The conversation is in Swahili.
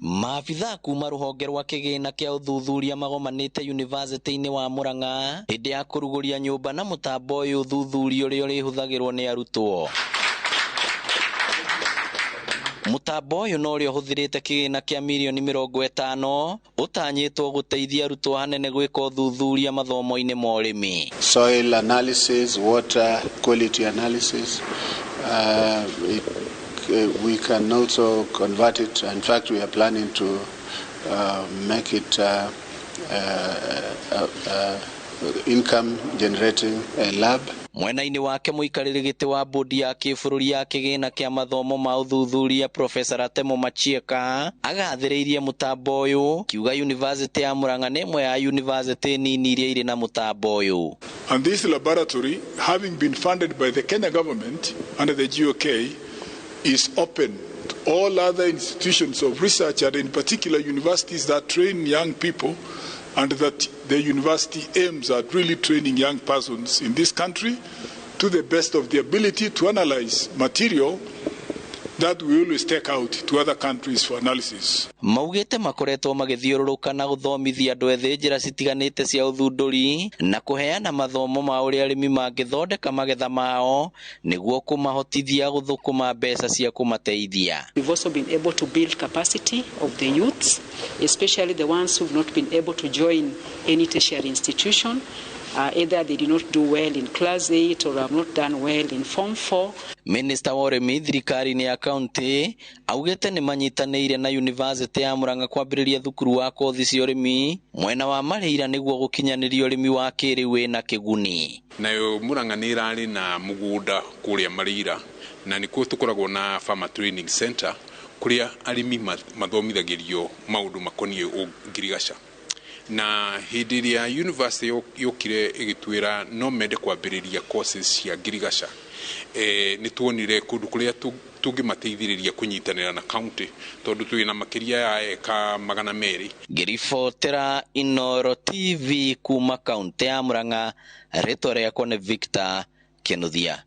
Maabitha kuma rũhonge rwa kĩgĩna kĩa ũthuthuria magomanĩte yunivasĩtĩ-inĩ wa Murang'a hĩndĩ ya kũrugũria nyũmba na mũtambo ũyũ ũthuthuria ũrĩa ũrĩhũthagĩrwo nĩ arutwo. Mũtambo ũyũ no ũrĩa ũhũthĩrĩte kĩgĩna kĩa mirioni 50 ũtanyĩtwo gũteithia arutwo hanene gwĩka ũthuthuria mathomo-inĩ ma ũrĩmi. Soil analysis, water quality analysis, we can also convert it. In fact, we are planning to make it income generating lab. Mwena-inĩ wake mũikarĩri gĩtĩ wa bodi ya kĩbũrũri ya kĩgĩna kĩa mathomo ma ũthuthuria Professor Atemo Machieka agathĩrĩirie mũtambo ũyũ kiuga yunivasĩtĩ ya Murang'a nĩ ĩmwe ya yunivasĩtĩ nini iria irĩ na mũtambo ũyũ. And this laboratory, having been funded by the Kenya government under the GOK, is open to all other institutions of research and in particular universities that train young people, and that the university aims at really training young persons in this country to the best of the ability to analyze material that we always take out to other countries for analysis. Maugĩte makoretwo magĩthiũrũrũka na gũthomithia andũ ethĩ njĩra citiganĩte cia ũthundũri na kũheana mathomo ma ũrĩa arĩmi mangĩthondeka magetha mao nĩguo kũmahotithia gũthũkũma mbeca cia kũmateithia. We've also been able to build capacity of the youths, especially the ones who've not been able to join any tertiary institution. Either they did not do well in class 8 or have not done well in form 4. Minister wa ũrĩmi thirikari-inĩ ya kaunti augĩte nĩ manyitanĩire na yunivasĩtĩ ya Murang'a kwambĩrĩria thukuru wa kothi cia ũrĩmi mwena wa Marĩira nĩguo gũkinyanĩria ũrĩmi wa kĩrĩu wĩna kĩguni. Nayo Murang'a nĩ ĩrarĩ na mũgũnda kũrĩa Marĩira na nĩkuo tũkoragwo na farmer training center kũrĩa arĩmi mathomithagĩrio maũndũ makoniĩ ngirigaca. Na hĩndĩ ĩrĩa university yokire ĩgĩtwĩra no mende kwambĩrĩria courses cia ngirigaca, nĩ tuonire kũndũ kũrĩa tũngĩmateithĩrĩria kũnyitanĩra na county tondũ twĩ na makĩria ya eka 200. Ngĩribotera Inooro TV kuma kaunti ya Murang'a, rĩtwa rĩakwa nĩ Victor Kinuthia.